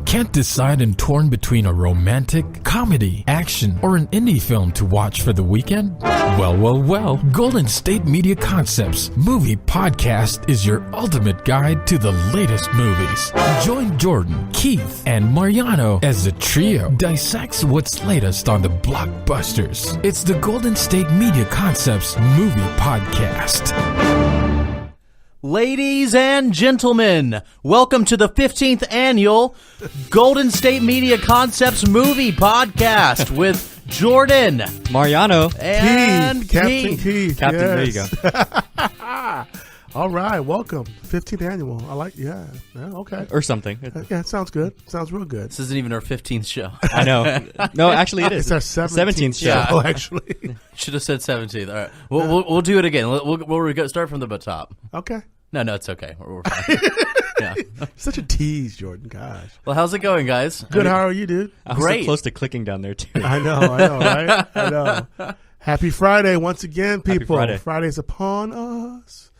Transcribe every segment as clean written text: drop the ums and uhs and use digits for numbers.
Can't decide and torn between a romantic, comedy, action, or an indie film to watch for the weekend? Well, Golden State Media Concepts Movie Podcast is your ultimate guide to the latest movies. Join Jordan, Keith, and Mariano as the trio dissects what's latest on the blockbusters. It's the Golden State Media Concepts Movie Podcast. Ladies and gentlemen, welcome to the 15th annual Golden State Media Concepts Movie Podcast with Jordan, Mariano, and Captain Keith. Captain, yes. There you go. All right, welcome. 15th annual. I like, yeah, okay. Or something. Yeah, it sounds good. Sounds real good. This isn't even our 15th show. I know. No, actually it is. It's our 17th show, Yeah. actually. Should have said 17th. All right, we'll do it again. We'll start from the top. Okay. No, it's okay. We're fine. Yeah. Such a tease, Jordan. Gosh. Well, how's it going, guys? Good. How are you, dude? I was Great. so close to clicking down there, too. I know, right? I know. Happy Friday once again, people. Friday. Friday's upon us.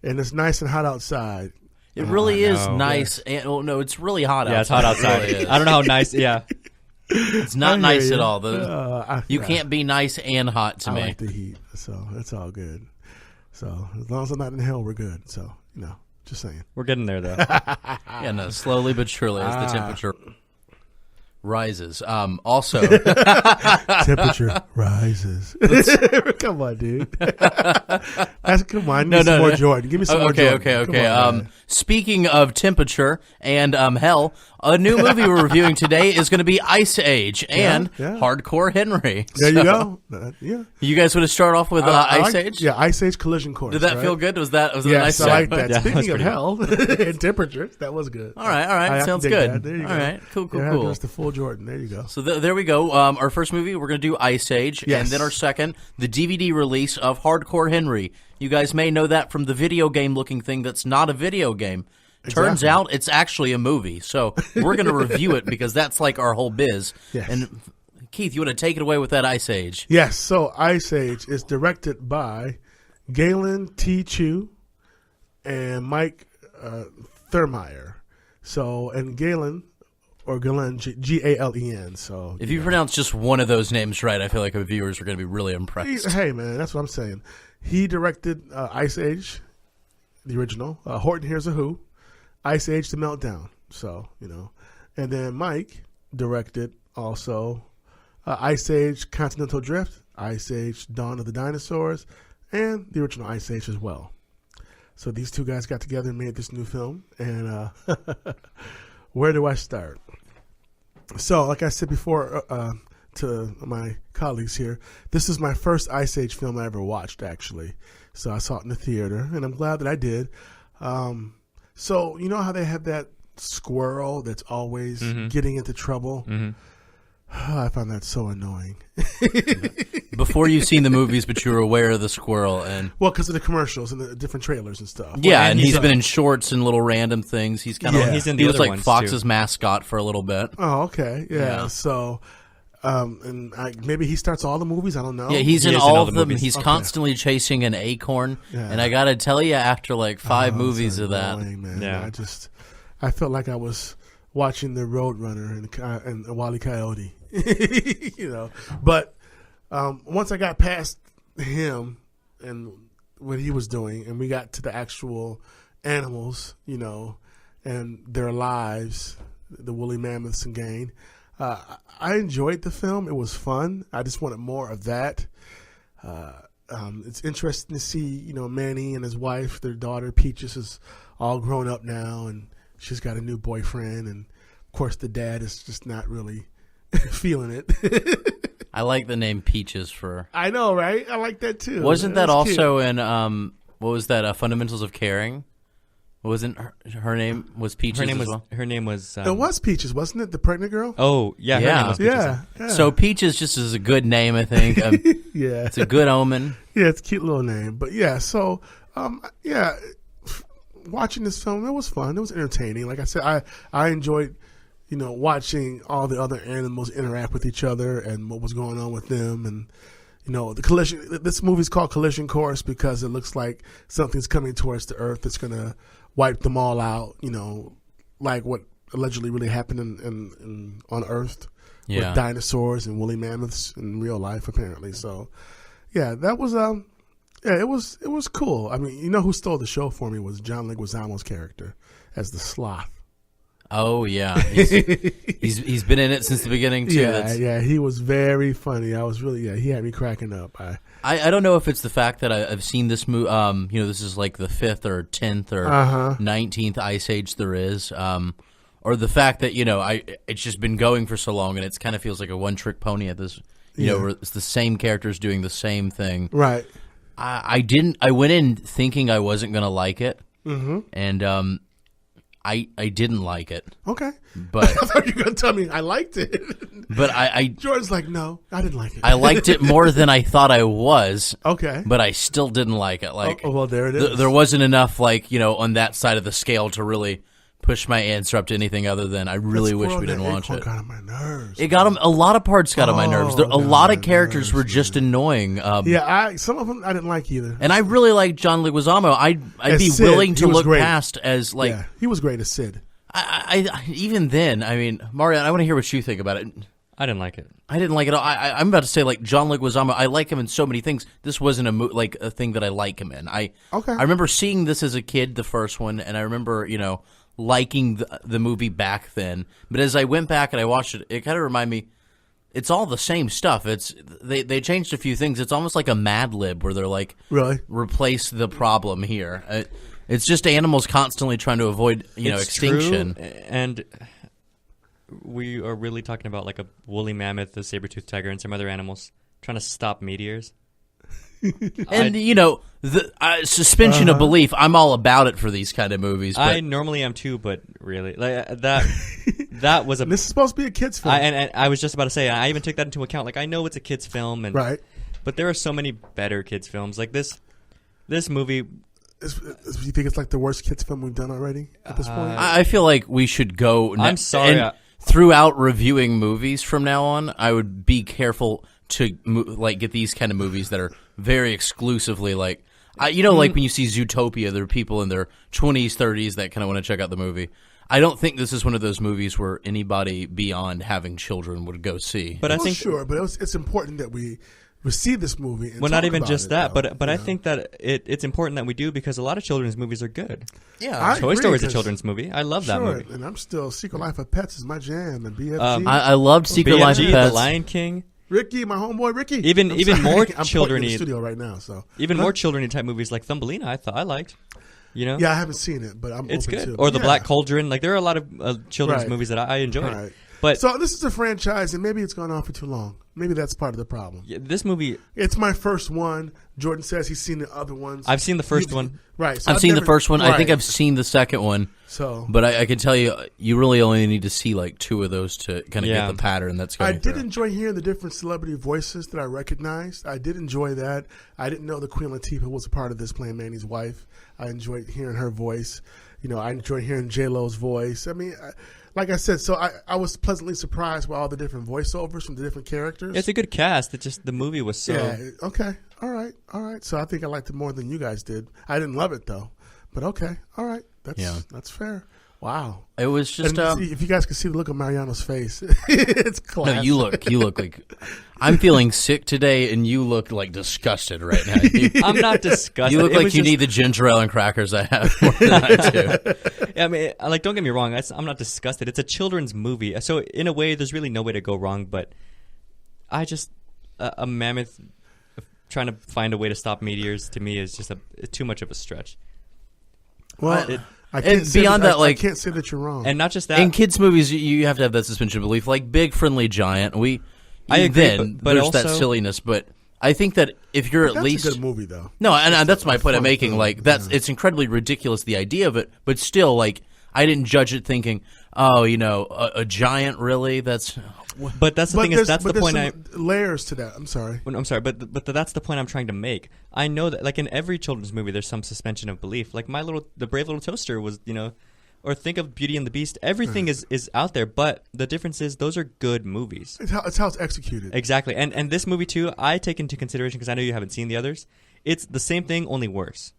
And it's nice and hot outside. It really is know. nice. And, no, it's really hot outside. Yeah, it's hot outside. It really is. I don't know how nice, yeah. It's not I nice hear at you. all. You can't be nice and hot to I me. like the heat, so that's all good. So as long as I'm not in hell, we're good. So, just saying. We're getting there, though. Yeah, no, slowly but surely as the temperature rises. Also, Temperature rises. Come on, dude. Come on. Give me some more Jordan. Give me some more Jordan. Okay. Come on, Speaking of temperature and hell, a new movie we're reviewing today is going to be Ice Age and yeah. Hardcore Henry. there you So, go. Yeah. You guys want to start off with I Ice like- Age? Yeah, Ice Age Collision Course. Did that right? feel good? Was it a Yes, nice I like segment? that. Yeah, that was Speaking of pretty hell and temperatures, that was good. All right. Sounds dig good. that. There you All go. right, cool. Yeah, give us the full Jordan. There you go. So there we go. Our first movie, we're going to do Ice Age, Yes. and then our second, the DVD release of Hardcore Henry. You guys may know that from the video game-looking thing that's not a video game. Turns Exactly. out it's actually a movie. So we're going to review it because that's like our whole biz. Yes. And Keith, you want to take it away with that Ice Age? Yes, so Ice Age is directed by Galen T. Chu and Mike Thurmeyer. So, and Galen, or Galen, Galen. So, If you pronounce just one of those names right, I feel like our viewers are going to be really impressed. hey, man, that's what I'm saying. He directed Ice Age, the original, Horton Hears a Who, Ice Age, the Meltdown. So, and then Mike directed also Ice Age, Continental Drift, Ice Age, Dawn of the Dinosaurs, and the original Ice Age as well. So these two guys got together and made this new film. And where do I start? So, like I said before to my colleagues here, this is my first Ice Age film I ever watched, actually. So I saw it in the theater, and I'm glad that I did. So you know how they have that squirrel that's always getting into trouble? Mm-hmm. I found that so annoying. Before you've seen the movies, but you were aware of the squirrel. And Well, because of the commercials and the different trailers and stuff. yeah, and and he's he's been in shorts and little random things. He's kind of Yeah. He's in he the was other like ones, Fox's too. mascot for a little bit. Oh, okay. Yeah. Yeah. So, and maybe he starts all the movies. I don't know. Yeah, he's He in is all of them. movies. He's Okay. constantly chasing an acorn, Yeah. and I gotta tell you, after like five Oh, movies so of that, annoying, man. Yeah. I felt like I was watching the Roadrunner and Wile E. Coyote, But once I got past him and what he was doing, and we got to the actual animals, and their lives, the woolly mammoths and gang, I enjoyed the film. It was fun. I just wanted more of that. It's interesting to see, Manny and his wife, their daughter Peaches, is all grown up now, and she's got a new boyfriend, and of course the dad is just not really feeling it. I like the name Peaches for. I know, right? I like that too. Wasn't that That's cute. also in what was that? Fundamentals of Caring. Wasn't her name was Peaches? Her name as was. well? Her name was. It was Peaches, wasn't it? The pregnant girl. Oh yeah. Her Yeah. name was Peaches. Yeah. So Peaches just is a good name, I think. Yeah. It's a good omen. Yeah, it's a cute little name. But yeah, so watching this film, it was fun. It was entertaining. Like I said, I enjoyed, watching all the other animals interact with each other and what was going on with them. And, the collision. This movie's called Collision Course because it looks like something's coming towards the Earth that's going to wipe them all out, like what allegedly really happened on Earth with dinosaurs and woolly mammoths in real life, apparently. So, yeah, that was it was cool. I mean, you know who stole the show for me was John Leguizamo's character as the sloth. Oh yeah, he's been in it since the beginning too. Yeah, he was very funny. I was really he had me cracking up. I don't know if it's the fact that I've seen this movie. This is like the 5th or 10th or 19th Ice Age there is, or the fact that it's just been going for so long and it kind of feels like a one-trick pony at this. Where it's the same characters doing the same thing. Right. I went in thinking I wasn't going to like it, and I didn't like it. Okay. But I thought you were going to tell me I liked it. But Jordan's like, no, I didn't like it. I liked it more than I thought I was. Okay. But I still didn't like it. Well, there it is. There wasn't enough, on that side of the scale to really push my answer up to anything other than I really wish we didn't watch it. Got on my nerves. It got a lot of parts got on my nerves. A lot of characters were just annoying. Some of them I didn't like either. And I really like John Leguizamo. I'd be Sid, willing to look great. Past as he was great as Sid. I even then, I mean, Mariano, I want to hear what you think about it. I didn't like it. I didn't like it. I'm about to say, John Leguizamo, I like him in so many things. This wasn't a thing that I like him in. I remember seeing this as a kid, the first one, and I remember, liking the movie back then. But as I went back and I watched it, it kind of reminded me, it's all the same stuff. They changed a few things. It's almost like a Mad Lib where they're like, really? Replace the problem here. It's just animals constantly trying to avoid, extinction. True, and we are really talking about like a woolly mammoth, a saber-toothed tiger, and some other animals trying to stop meteors. And the suspension of belief, I'm all about it for these kind of movies. But I normally am too, but really, that was a. This is supposed to be a kids film, and I was just about to say, I even took that into account. Like I know it's a kids film, and right, but there are so many better kids films. Like this movie. Do you think it's like the worst kids film we've done already at this point? I feel like we should go. I'm sorry. Throughout reviewing movies from now on, I would be careful to get these kind of movies that are very exclusively like when you see Zootopia, there are people in their 20s, 30s that kind of want to check out the movie. I don't think this is one of those movies where anybody beyond having children would go see. But I think sure, but it's important that we see this movie. And not even just that, though, but I think that it's important that we do because a lot of children's movies are good. Yeah, Toy Story is a children's movie. I love that movie. And I'm still Secret Life of Pets is my jam, and BFG. I loved Secret Life of Pets. The Lion King. Ricky, my homeboy Ricky. Even more I'm children-y in the studio right now, so even more children-y type movies like Thumbelina. I liked. Yeah, I haven't seen it, but it's open good. to it. Or The Black Cauldron. Like there are a lot of children's movies that I enjoy. Right. But so this is a franchise, and maybe it's gone on for too long. Maybe that's part of the problem. Yeah, this movie. It's my first one. Jordan says he's seen the other ones. I've seen the first one. Right. So I've seen the first one. Right. I think I've seen the second one. But I can tell you, you really only need to see like 2 of those to kind of get the pattern that's going. I did enjoy hearing the different celebrity voices that I recognized. I did enjoy that. I didn't know that Queen Latifah was a part of this, playing Manny's wife. I enjoyed hearing her voice. I enjoyed hearing J-Lo's voice. I mean, like I said, so I was pleasantly surprised by all the different voiceovers from the different characters. It's a good cast. It's just the movie was so. Yeah. Okay. All right. So I think I liked it more than you guys did. I didn't love it though, but okay. All right. That's fair. Wow. It was just if you guys could see the look on Mariano's face, it's classic. No, you look like I'm feeling sick today, and you look like disgusted right now. I'm not disgusted. You look like you need the ginger ale and crackers I have more than I do. Yeah, I mean, don't get me wrong. I'm not disgusted. It's a children's movie, so in a way, there's really no way to go wrong. But I just a mammoth trying to find a way to stop meteors to me is just too much of a stretch. Well. I can't say that you're wrong. And not just that. In kids' movies, you have to have that suspension of belief. Like Big Friendly Giant, I agree, but there's also, that silliness. But I think that if you're at least... That's a good movie, though. No, and that's my point I'm making. Film. Like, it's incredibly ridiculous, the idea of it. But still, like, I didn't judge it thinking, a giant, really? That's... But that's the thing is that's the point. Layers to that. I'm sorry. I'm sorry, but that's the point I'm trying to make. I know that like in every children's movie, there's some suspension of belief. Like the Brave Little Toaster was, or think of Beauty and the Beast. Everything is out there, but the difference is those are good movies. It's how it's executed. Exactly, and this movie too, I take into consideration because I know you haven't seen the others. It's the same thing, only worse.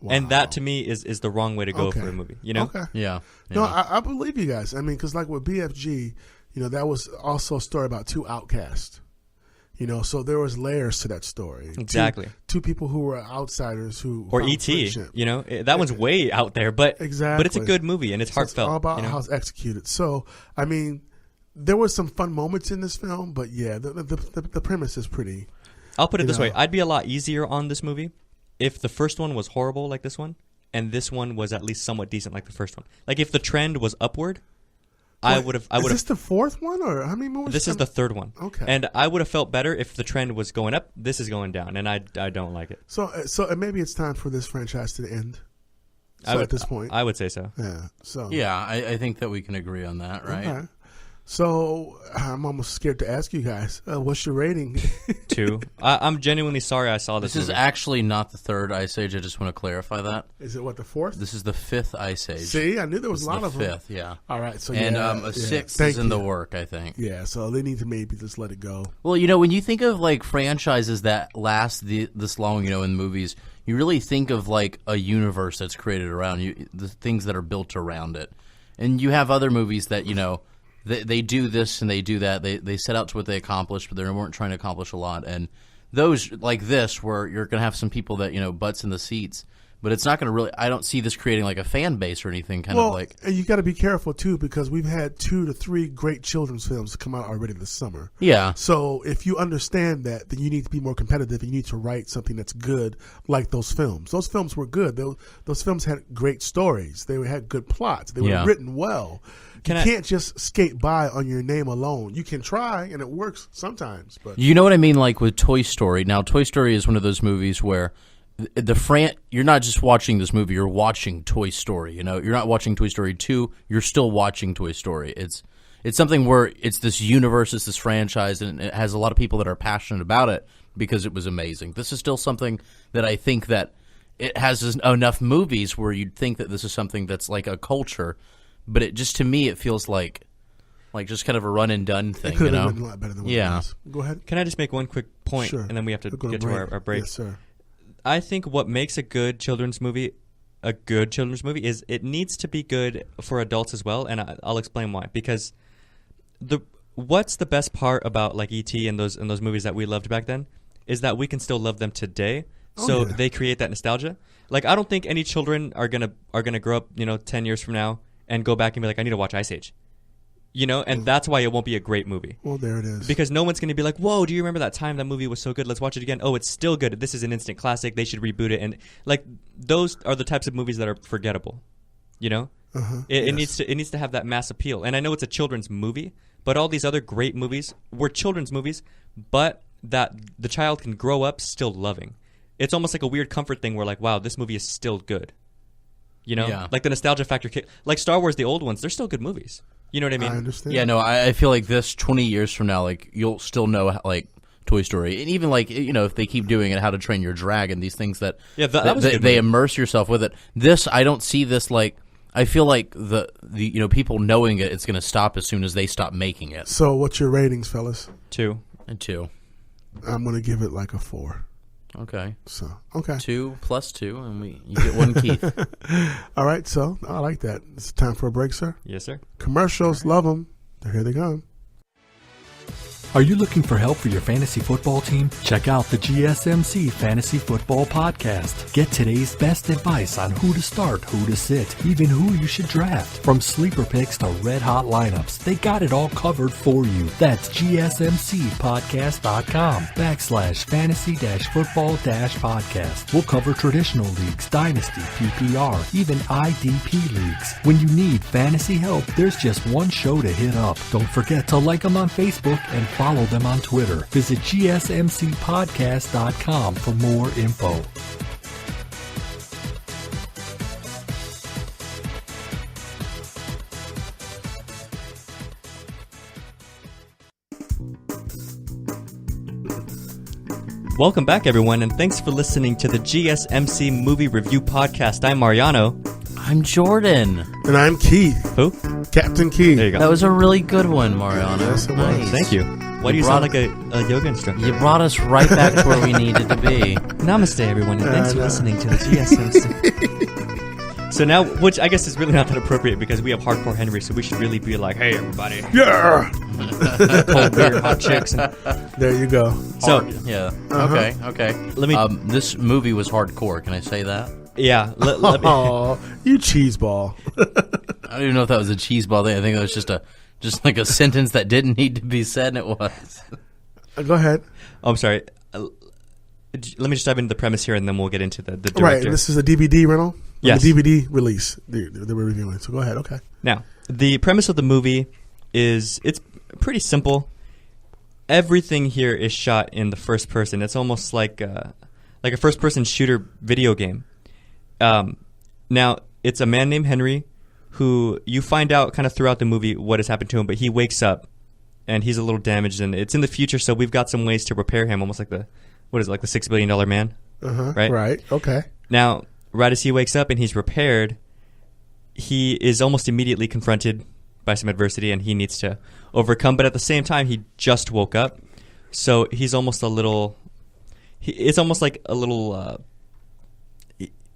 Wow. And that to me is the wrong way to go Okay. for a movie. You know? Yeah. Yeah. No, I believe you guys. I mean, because like with BFG, that was also a story about two outcasts. So there was layers to that story. Exactly. Two people who were outsiders who Or found E.T. friendship. That one's way out there, but Exactly. But it's a good movie and it's So heartfelt. It's all about how it's executed. So, I mean, there were some fun moments in this film, but yeah, the premise is pretty. I'll put it this way: I'd be a lot easier on this movie if the first one was horrible like this one, and this one was at least somewhat decent like the first one. Like if the trend was upward. I would have. Is this the fourth one, or how many movies? This is the third one. Okay. And I would have felt better if the trend was going up. This is going down, and I don't like it. So maybe it's time for this franchise to end. At this point, I would say so. Yeah. So. Yeah, I think that we can agree on that, right? Okay. So I'm almost scared to ask you guys, what's your rating? 2. I'm genuinely sorry I saw this. This is movie. actually not the third Ice Age. I just want to clarify that. Is it the fourth? This is the fifth Ice Age. See, I knew there was a lot of them. Fifth, yeah. All right, so and yeah, a sixth Thank is in you. the work, I think. Yeah, so they need to maybe just let it go. Well, when you think of like franchises that last this long, in movies, you really think of like a universe that's created around you, the things that are built around it, and you have other movies that They do this and they do that. They set out to what they accomplished, but they weren't trying to accomplish a lot. And those like this, where you're going to have some people that butts in the seats, but it's not going to really. I don't see this creating like a fan base or anything. And you got to be careful too, because we've had 2 to 3 great children's films come out already this summer. Yeah. So if you understand that, then you need to be more competitive. You need to write something that's good, like those films. Those films were good. Those films had great stories. They had good plots. They were written well. You can't just skate by on your name alone. You can try, and it works sometimes. But you know what I mean, like with Toy Story. Now, Toy Story is one of those movies where you're not just watching this movie; you're watching Toy Story. You're not watching Toy Story 2. You're still watching Toy Story. It's something where it's this universe, it's this franchise, and it has a lot of people that are passionate about it because it was amazing. This is still something that I think that it has enough movies where you'd think that this is something that's like a culture. But it just, to me, it feels like just kind of a run and done thing. it could have been a lot better than what it was. Go ahead. Can I just make one quick point, Sure. and then we have to We'll go get to our break? Yes, sir. I think what makes a good children's movie is it needs to be good for adults as well, and I'll explain why. Because what's the best part about like E.T. and those movies that we loved back then is that we can still love them today. So they create that nostalgia. Like I don't think any children are gonna grow up 10 years from now and go back and be like, I need to watch Ice Age. And that's why it won't be a great movie. Well, there it is. Because no one's going to be like, whoa, do you remember that time that movie was so good? Let's watch it again. Oh, it's still good. This is an instant classic. They should reboot it. And like those are the types of movies that are forgettable. It needs to have that mass appeal. And I know it's a children's movie, but all these other great movies were children's movies, but that the child can grow up still loving. It's almost like a weird comfort thing where like, wow, this movie is still good. Like the nostalgia factor, like Star Wars, the old ones, they're still good movies. You know what I mean? I understand. Yeah, no, I feel like this 20 years from now, like you'll still know like Toy Story, and even like if they keep doing it, How to Train Your Dragon, these things that they immerse yourself with it. This, I don't see this like. I feel like the people knowing it's going to stop as soon as they stop making it. So, what's your ratings, fellas? 2. And 2. I'm going to give it like a 4. Okay. So, okay. 2 plus 2, and you get 1 Keith. All right, so I like that. It's time for a break, sir. Yes, sir. Commercials, love them. Here they come. Are you looking for help for your fantasy football team? Check out the GSMC Fantasy Football Podcast. Get today's best advice on who to start, who to sit, even who you should draft. From sleeper picks to red hot lineups, they got it all covered for you. That's GSMCpodcast.com/fantasy-football-podcast. We'll cover traditional leagues, dynasty, PPR, even IDP leagues. When you need fantasy help, there's just one show to hit up. Don't forget to like them on Facebook and follow them on Twitter. Visit GSMCpodcast.com for more info. Welcome back, everyone, and thanks for listening to the GSMC Movie Review Podcast. I'm Mariano. I'm Jordan. And I'm Keith. Who? Captain Keith. There you go. That was a really good one, Mariano. Yes, it was. Nice. Thank you. Why do you sound like a yoga instructor? You brought us right back to where we needed to be. Namaste, everyone, and thanks for listening to the GSMC. So now, which I guess is really not that appropriate because we have Hardcore Henry, so we should really be like, hey, everybody. Yeah. Cold beer, hot chicks. And There you go. so, Yeah. Okay. Let me- This movie was hardcore. Can I say that? yeah. Let me, Oh, you cheeseball. I don't even know if that was a cheese ball thing. I think it was just like a sentence that didn't need to be said, and it was. Go ahead. I'm sorry. Let me just dive into the premise here, and then we'll get into the director. Right, and this is a DVD rental? Yes. The DVD release that we're reviewing. So go ahead, okay. Now, the premise of the movie it's pretty simple. Everything here is shot in the first person. It's almost like a first-person shooter video game. Now, it's a man named Henry who you find out kind of throughout the movie what has happened to him, but he wakes up and he's a little damaged, and it's in the future, so we've got some ways to repair him, almost like the $6 billion man, right? Right, okay. Now, right as he wakes up and he's repaired, he is almost immediately confronted by some adversity and he needs to overcome. But at the same time, he just woke up, so he's almost a little. It's almost like a little.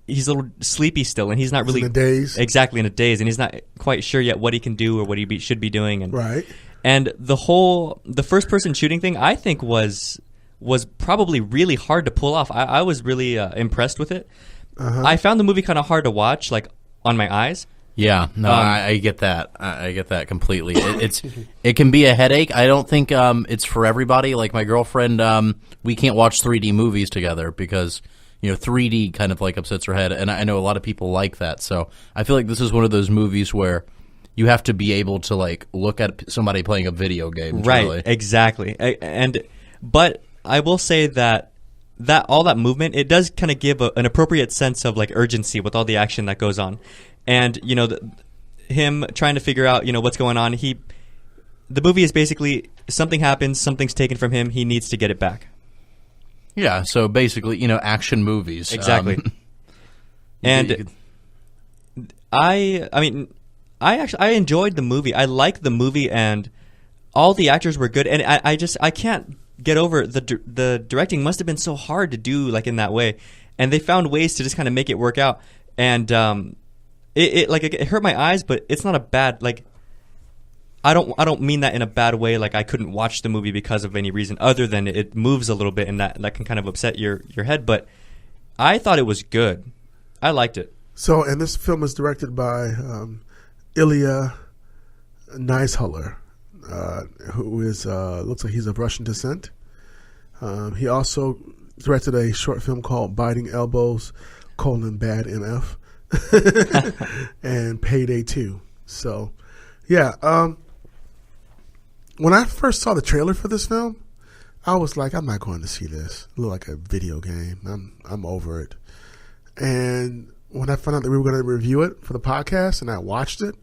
He's a little sleepy still, and he's not really in a daze. Exactly, in a daze, and he's not quite sure yet what he can do or what he should be doing. And Right. and the first person shooting thing, I think was probably really hard to pull off. I was really impressed with it. I found the movie kind of hard to watch, like on my eyes. Yeah, no, I get that. I get that completely. It can be a headache. I don't think it's for everybody. Like my girlfriend, we can't watch 3D movies together because 3D kind of like upsets her head, and I know a lot of people like that. So I feel like this is one of those movies where you have to be able to like look at somebody playing a video game. Right, Really. exactly. But I will say that all that movement, it does kind of give an appropriate sense of like urgency with all the action that goes on. And him trying to figure out what's going on. The movie is basically something happens, something's taken from him, he needs to get it back. Yeah, so basically, action movies. Exactly. And I enjoyed the movie. I liked the movie, and all the actors were good. And I can't get over the directing must have been so hard to do like in that way. And they found ways to just kind of make it work out. And it hurt my eyes, but it's not a bad like. I don't mean that in a bad way. Like I couldn't watch the movie because of any reason other than it moves a little bit, and that can kind of upset your head. But I thought it was good. I liked it. So, and this film is directed by Ilya Neishuller, who is looks like he's of Russian descent. He also directed a short film called Biting Elbows: Bad MF and Payday 2. So, yeah. When I first saw the trailer for this film, I was like, I'm not going to see this. It looked like a video game. I'm over it. And when I found out that we were going to review it for the podcast and I watched it,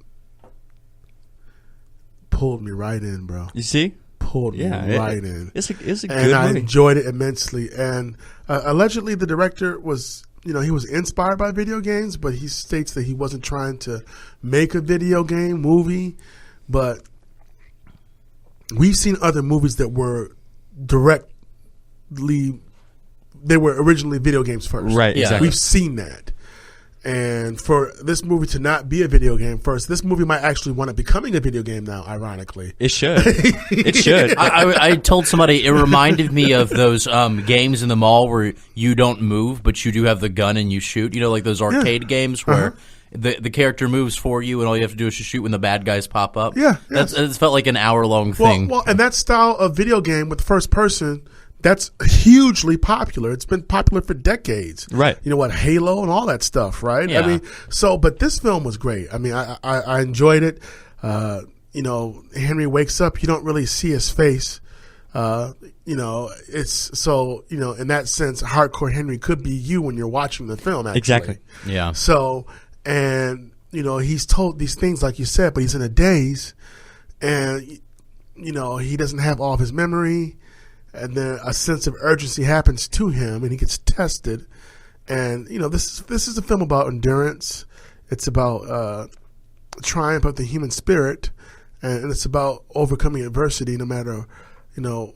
pulled me right in, bro. You see? Pulled me right in. It's a good movie. And I enjoyed it immensely. And allegedly the director was, he was inspired by video games, but he states that he wasn't trying to make a video game movie. But we've seen other movies that were they were originally video games first. Right, exactly. We've seen that. And for this movie to not be a video game first, this movie might actually wind up becoming a video game now, ironically. It should. It should. I told somebody it reminded me of those games in the mall where you don't move, but you do have the gun and you shoot. Like those arcade games where the character moves for you and all you have to do is just shoot when the bad guys pop up. Yeah. It felt like an hour-long thing. Well, and that style of video game with first person, that's hugely popular. It's been popular for decades. Right. Halo and all that stuff, right? Yeah. I mean, but this film was great. I mean, I enjoyed it. Henry wakes up, you don't really see his face. It's so, in that sense, Hardcore Henry could be you when you're watching the film, actually. Exactly. Yeah. So, and, he's told these things, like you said, but he's in a daze, and, he doesn't have all of his memory. And then a sense of urgency happens to him, and he gets tested. And this is a film about endurance. It's about triumph of the human spirit, and it's about overcoming adversity, no matter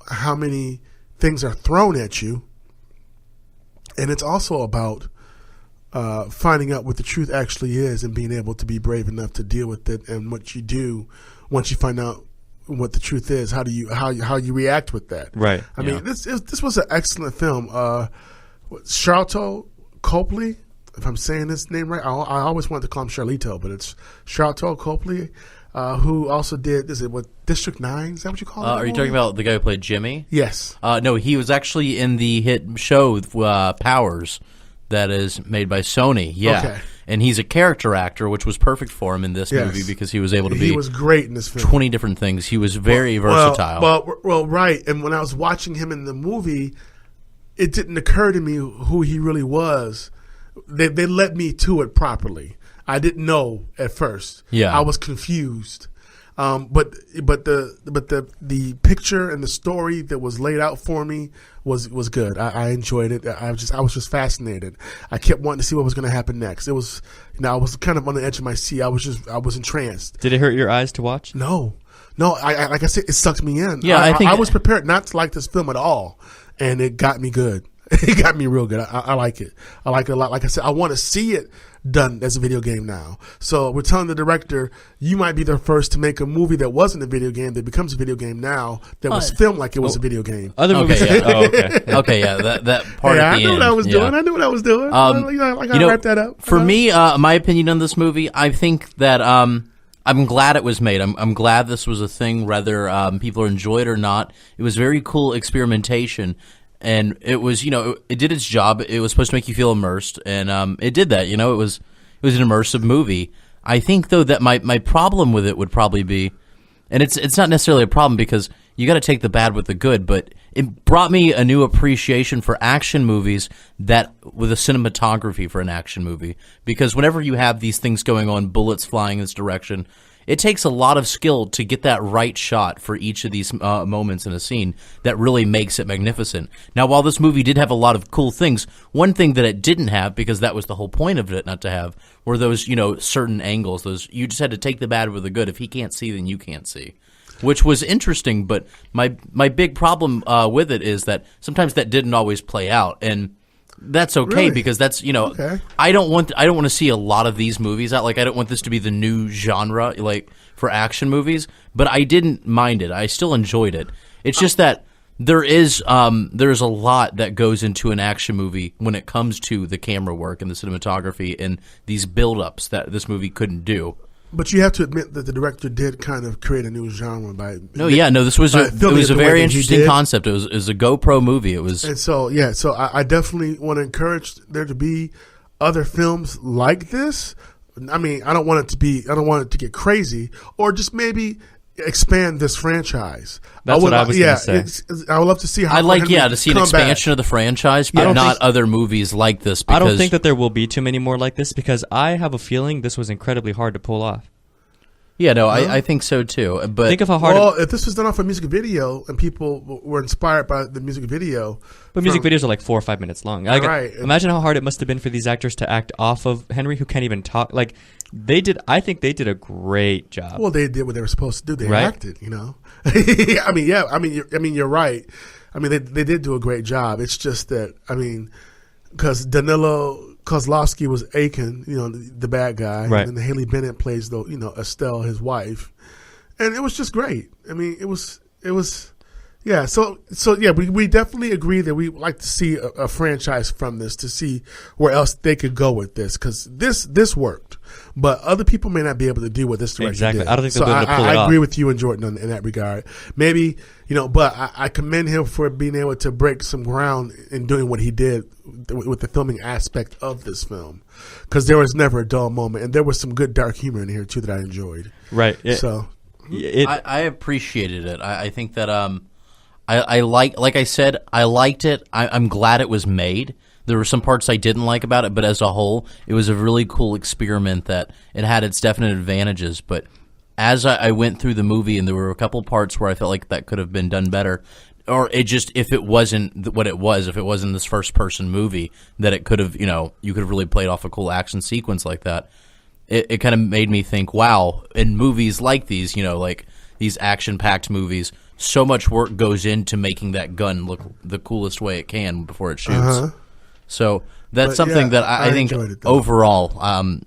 how many things are thrown at you. And it's also about finding out what the truth actually is and being able to be brave enough to deal with it, and what you do once you find out what the truth is. How you react with that? Right. I mean, this was an excellent film. Charlton Copley, if I'm saying this name right, I always wanted to call him Charlito, but it's Charlton Copley, who also did, is it what, District 9? Is that what you call it? Are you talking about the guy who played Jimmy? Yes. No, he was actually in the hit show Powers that is made by Sony. Yeah. Okay. And he's a character actor, which was perfect for him in this movie because he was able to be. He was great in this film. 20 different things. He was very versatile. Well, right. And when I was watching him in the movie, it didn't occur to me who he really was. They led me to it properly. I didn't know at first. Yeah, I was confused. But the picture and the story that was laid out for me was good. I enjoyed it. I was just fascinated. I kept wanting to see what was going to happen next. It was, I was kind of on the edge of my seat. I was entranced. Did it hurt your eyes to watch? No. I like I said, it sucked me in. Yeah, I think I was prepared not to like this film at all, and it got me good. It got me real good. I like it. I like it a lot. Like I said, I want to see it done as a video game now. So we're telling the director, you might be the first to make a movie that wasn't a video game that becomes a video game now, that was filmed like it was a video game. Other movies. Okay, yeah, that part at the end. I knew what I was doing. I knew what I was doing. I got to wrap that up. For me, my opinion on this movie, I think that I'm glad it was made. I'm glad this was a thing, whether people enjoy it or not. It was very cool experimentation. And it was, it did its job. It was supposed to make you feel immersed, and it did that. It was an immersive movie. I think, though, that my problem with it would probably be, and it's not necessarily a problem because you got to take the bad with the good, but it brought me a new appreciation for action movies with a cinematography for an action movie. Because whenever you have these things going on, bullets flying in this direction, it takes a lot of skill to get that right shot for each of these moments in a scene that really makes it magnificent. Now, while this movie did have a lot of cool things, one thing that it didn't have, because that was the whole point of it not to have, were those, certain angles. You just had to take the bad with the good. If he can't see, then you can't see. Which was interesting, but my big problem with it is that sometimes that didn't always play out, and that's okay, really? Because that's okay. I don't want to see a lot of these movies out. Like, I don't want this to be the new genre like for action movies, but I didn't mind it. I still enjoyed it. It's just that there's a lot that goes into an action movie when it comes to the camera work and the cinematography and these build-ups that this movie couldn't do. But you have to admit that the director did kind of create a new genre by. This was a very interesting concept. It was a GoPro movie. It was, and so I definitely want to encourage there to be other films like this. I mean, I don't want it to get crazy, or just maybe expand this franchise. That's what I was going to say. I would love to see how. I'd like to see an expansion of the franchise, but not other movies like this. I don't think that there will be too many more like this, because I have a feeling this was incredibly hard to pull off. Yeah, no, I think so too. But think of how hard. If this was done off a music video and people were inspired by the music video, but music videos are like 4 or 5 minutes long. Right. Imagine how hard it must have been for these actors to act off of Henry, who can't even talk. Like they did. I think they did a great job. Well, they did what they were supposed to do. They acted. I mean, you're right. I mean, they did do a great job. It's just that, because Danilo Kozlovsky was Aiken, the bad guy, right. And then Haley Bennett plays Estelle, his wife, and it was just great. I mean, it was, yeah. So yeah, we definitely agree that we would like to see a franchise from this, to see where else they could go with this, because this worked, but other people may not be able to do what this director did. I don't think they'll be able to pull it off. I agree with you and Jordan in that regard. Maybe but I commend him for being able to break some ground in doing what he did with the filming aspect of this film, because there was never a dull moment, and there was some good dark humor in here too that I enjoyed. Right. I appreciated it. I think that I like I said, I liked it. I'm glad it was made. There were some parts I didn't like about it, but as a whole, it was a really cool experiment that it had its definite advantages. But as I went through the movie, and there were a couple parts where I felt like that could have been done better, or if it wasn't what it was, if it wasn't this first-person movie, that it could have, you could have really played off a cool action sequence like that. it kind of made me think, wow, in movies like these, like these action-packed movies, so much work goes into making that gun look the coolest way it can before it shoots. So that's something that I think overall,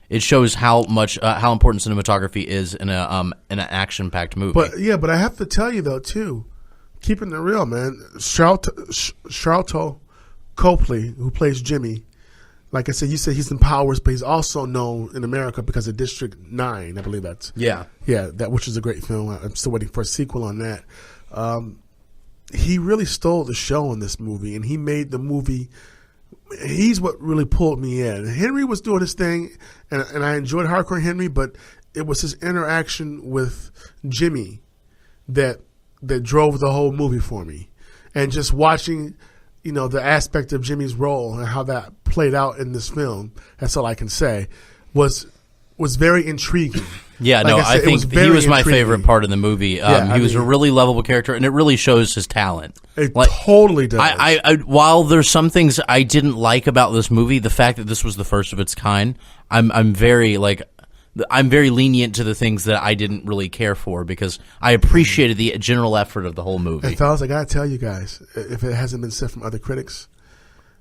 it shows how important cinematography is in an action-packed movie. But I have to tell you though too, keeping it real, man. Charlton Copley, who plays Jimmy, like I said, you said he's in Powers, but he's also known in America because of District 9. I believe that's which is a great film. I'm still waiting for a sequel on that. He really stole the show in this movie, and he made the movie. He's what really pulled me in. Henry was doing his thing, and I enjoyed Hardcore Henry, but it was his interaction with Jimmy that drove the whole movie for me, and just watching. The aspect of Jimmy's role and how that played out in this film, that's all I can say, was very intriguing. Yeah, I think he was my favorite part of the movie. He was a really lovable character, and it really shows his talent. It totally does. I while there's some things I didn't like about this movie, the fact that this was the first of its kind, I'm very lenient to the things that I didn't really care for because I appreciated the general effort of the whole movie. And fellas, I gotta tell you guys, if it hasn't been said from other critics,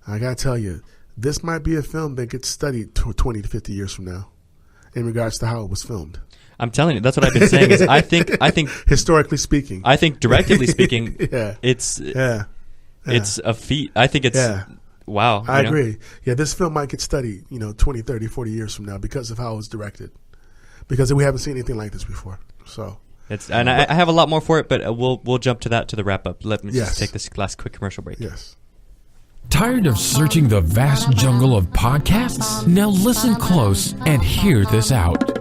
I gotta tell you, this might be a film that gets studied 20 to 50 years from now in regards to how it was filmed. I'm telling you, that's what I've been saying. Is I think historically speaking, I think directly speaking, it's a feat. I think it's. Wow. I agree. Yeah, this film might get studied, 20, 30, 40 years from now because of how it was directed. Because we haven't seen anything like this before. So I have a lot more for it, but we'll jump to that to the wrap up. Let me just take this last quick commercial break. Yes. Tired of searching the vast jungle of podcasts? Now listen close and hear this out.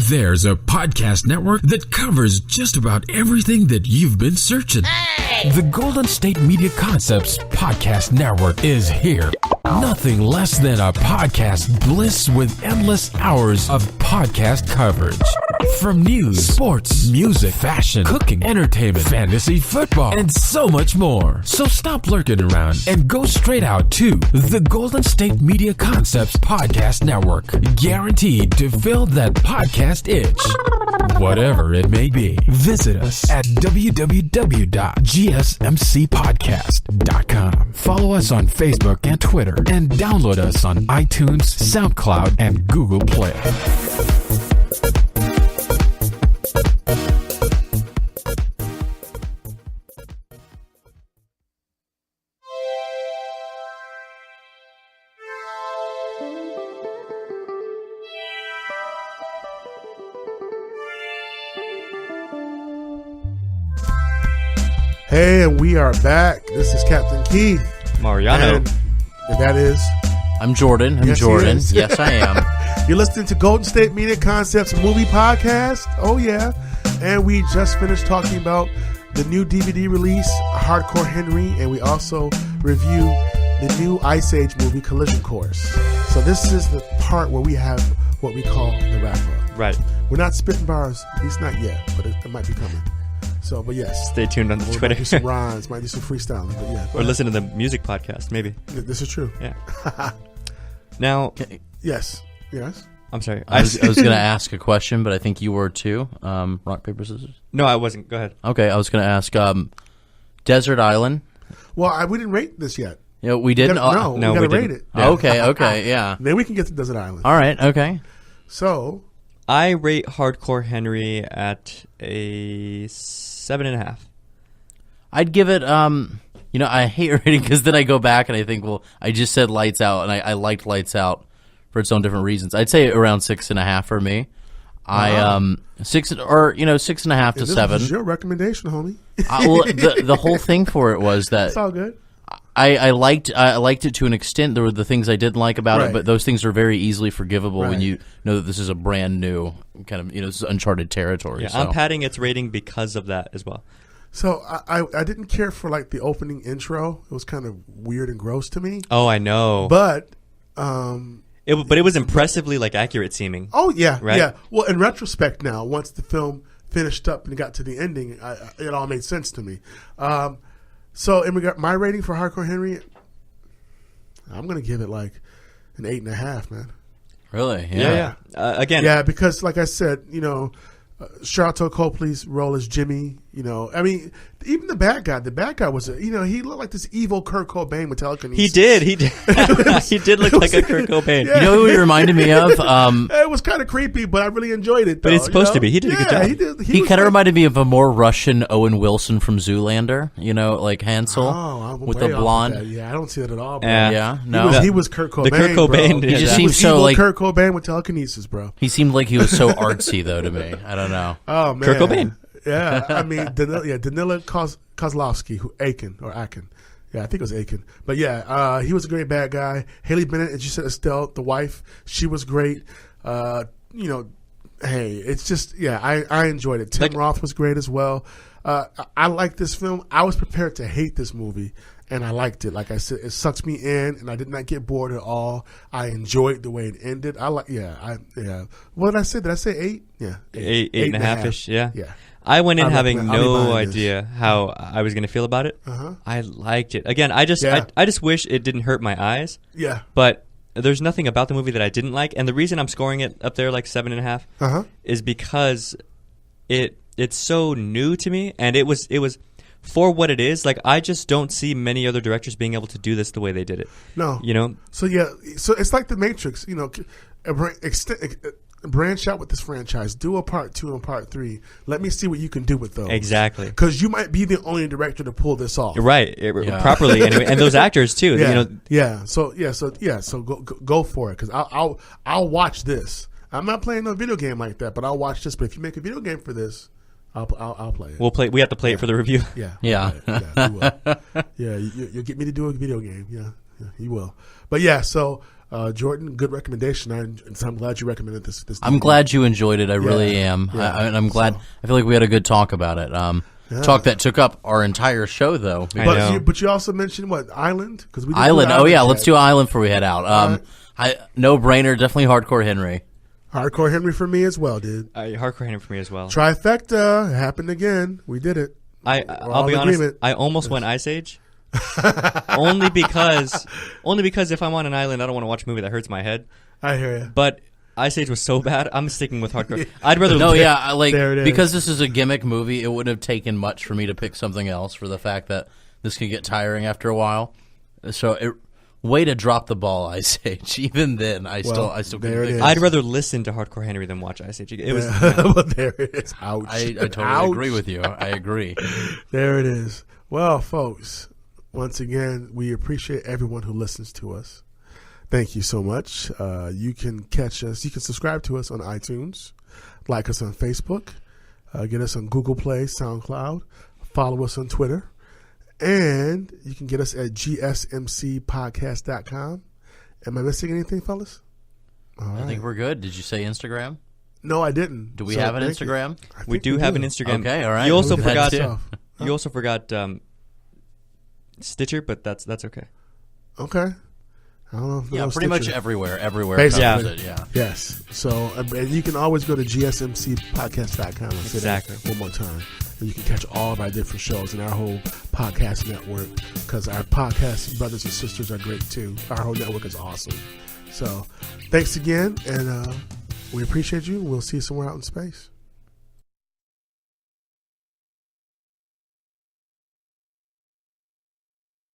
There's a podcast network that covers just about everything that you've been searching. The Golden State Media Concepts Podcast Network is here. Nothing less than a podcast bliss with endless hours of podcast coverage. From news, sports, music, fashion, cooking, entertainment, fantasy, football, and so much more. So stop lurking around and go straight out to the Golden State Media Concepts Podcast Network. Guaranteed to fill that podcast itch. Whatever it may be. Visit us at www.gsmcpodcast.com. Follow us on Facebook and Twitter, and download us on iTunes, SoundCloud, and Google Play. Hey, and we are back. This is Captain Keith. Mariano. And that is... I'm Jordan. Yes, I am. You're listening to Golden State Media Concepts Movie Podcast. Oh, yeah. And we just finished talking about the new DVD release, Hardcore Henry, and we also reviewed the new Ice Age movie, Collision Course. So this is the part where we have what we call the wrap-up. Right. We're not spitting bars, at least not yet, but it might be coming. So, but yes. Stay tuned on the Twitter. Might do some rhymes, might do some freestyling, but yeah. Or listen to the music podcast, maybe. This is true. Yeah. Now. Yes. I'm sorry. I was going to ask a question, but I think you were too. Rock, paper, scissors? No, I wasn't. Go ahead. Okay, I was going to ask Desert Island. Well, we didn't rate this yet. We didn't? We got to rate it. Yeah. Okay, yeah. Then we can get to Desert Island. All right, okay. So. I rate Hardcore Henry at a 7.5. I'd give it, I hate rating because then I go back and I think, well, I just said Lights Out, and I liked Lights Out for its own different reasons. I'd say around 6.5 for me. Wow. 6.5 to 7. This was your recommendation, homie. The whole thing for it was that it's all good. I liked it to an extent. There were the things I didn't like about it, but those things are very easily forgivable when you know that this is a brand new kind of, this is uncharted territory. Yeah, so. I'm padding its rating because of that as well. So I didn't care for like the opening intro. It was kind of weird and gross to me. Oh, I know. But it was impressively like accurate seeming. Oh yeah, right? Yeah. Well, in retrospect now, once the film finished up and got to the ending, it all made sense to me. So in regard, my rating for Hardcore Henry, I'm gonna give it like an 8.5, man. Really? Yeah. Again, Yeah, because like I said, Charlton Copley's role as Jimmy, I mean, even the bad guy was, he looked like this evil Kurt Cobain with telekinesis. he did. He did look like a Kurt Cobain. Yeah. You know who he reminded me of? It was kind of creepy, but I really enjoyed it. But it's supposed to be. He did a good job. He did. He was kind of like- reminded me of a more Russian Owen Wilson from Zoolander, like Hansel I'm with way the off blonde. that. Yeah, I don't see that at all, bro. Yeah, no. He was Kurt Cobain. The Kurt Cobain, bro. he just He seemed was so evil like Kurt Cobain with telekinesis, bro. he seemed like he was so artsy though to me. I don't know. Oh man, Kurt Cobain. Yeah, I mean, Danila Kozlowski, Aiken. Yeah, I think it was Aiken. But yeah, he was a great bad guy. Haley Bennett, as you said, Estelle, the wife, she was great. Hey, it's just, I enjoyed it. Tim Roth was great as well. I like this film. I was prepared to hate this movie, and I liked it. Like I said, it sucks me in, and I did not get bored at all. I enjoyed the way it ended. What did I say? Did I say 8? Yeah, Eight and a half-ish. Yeah. Yeah. I went in I'll having be no buying this. idea how I was going to feel about it. I liked it. Again, I just wish it didn't hurt my eyes. Yeah. But there's nothing about the movie that I didn't like, and the reason I'm scoring it up there like 7.5 is because it's so new to me, and it was for what it is. Like, I just don't see many other directors being able to do this the way they did it. No. So so it's like The Matrix. Branch out with this franchise. Do a part 2 and part 3. Let me see what you can do with those. Exactly. Because you might be the only director to pull this off. You're right. Properly anyway, and those actors too. So go for it. Because I'll watch this. I'm not playing no video game like that, but I'll watch this. But if you make a video game for this, I'll play it. We have to play it for the review. Yeah. Yeah. You will. You'll get me to do a video game. Yeah, you will. But yeah, so Jordan, good recommendation. I'm glad you recommended this. I'm glad you enjoyed it. I really am. Yeah. And I'm glad. I feel like we had a good talk about it. Talk that took up our entire show, though. But you also mentioned what, Island? Because we Island. Oh yeah, let's do Island before we head out. No brainer. Definitely Hardcore Henry. Hardcore Henry for me as well, dude. Hardcore Henry for me as well. Trifecta happened again. We did it. I'll be honest. I almost went Ice Age. only because if I'm on an island, I don't want to watch a movie that hurts my head. I hear you. But Ice Age was so bad, I'm sticking with Hardcore. I'd rather because this is a gimmick movie, it wouldn't have taken much for me to pick something else for the fact that this can get tiring after a while. So way to drop the ball, Ice Age. Even then, I still couldn't pick. I'd rather listen to Hardcore Henry than watch Ice Age. It was. Well, there it is. Ouch. I totally agree with you. I agree. There it is. Well, folks. Once again, we appreciate everyone who listens to us. Thank you so much. You can catch us. You can subscribe to us on iTunes, like us on Facebook, get us on Google Play, SoundCloud, follow us on Twitter, and you can get us at gsmcpodcast.com. Am I missing anything, fellas? I think we're good. Did you say Instagram? No, I didn't. Do we have an Instagram? We do have an Instagram. Okay, all right. You also forgot. Stitcher, but that's okay. Okay. I don't know. If pretty Stitcher. much everywhere. Basically. Covers it, yeah. Yes. So, and you can always go to gsmcpodcast.com. I'll say Exactly. that one more time. And you can catch all of our different shows and our whole podcast network, because our podcast brothers and sisters are great too. Our whole network is awesome. So, thanks again, and we appreciate you. We'll see you somewhere out in space.